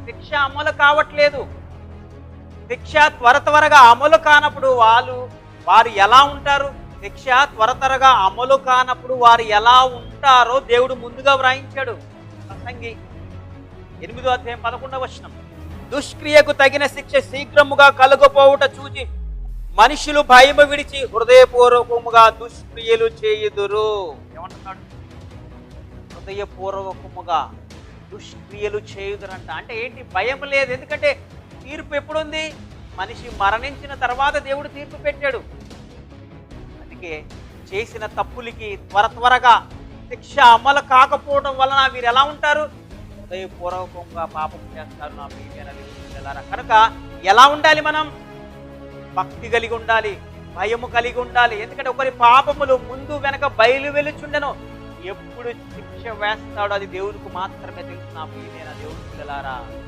శిక్ష అమలు కావట్లేదు. శిక్ష త్వరగా అమలు కానప్పుడు వారు ఎలా ఉంటారు? శిక్ష త్వరగా అమలు కానప్పుడు వారు ఎలా ఉంటారో దేవుడు ముందుగా వ్రాయించాడు. ప్రసంగి 8వ అధ్యాయం 11వ వచనం. దుష్క్రియకు తగిన శిక్ష శీఘ్రముగా కలుగపోవుట చూచి మనుషులు భయము విడిచి హృదయపూర్వకముగా దుష్క్రియలు చేయుదురు. ఏమంటున్నాడు? హృదయపూర్వకముగా దుష్క్రియలు చేయుదురంట. అంటే ఏంటి? భయం లేదు. ఎందుకంటే తీర్పు ఎప్పుడుంది? మనిషి మరణించిన తర్వాత దేవుడు తీర్పు పెట్టాడు. అందుకే చేసిన తప్పులకి త్వరగా శిక్ష అమలు కాకపోవడం వలన వీరు ఎలా ఉంటారు? హృదయపూర్వకంగా పాపం చేస్తారు నా ప్రియమైన దేవుని. కనుక ఎలా ఉండాలి? మనం భక్తి కలిగి ఉండాలి, భయము కలిగి ఉండాలి. ఎందుకంటే ఒకరి పాపములు ముందు వెనక బయలు వెలుచుండెను. ఎప్పుడు శిక్ష వేస్తాడో అది దేవునికి మాత్రమే తెలుసు నా ప్రియమైన దేవుని పిల్లలారా.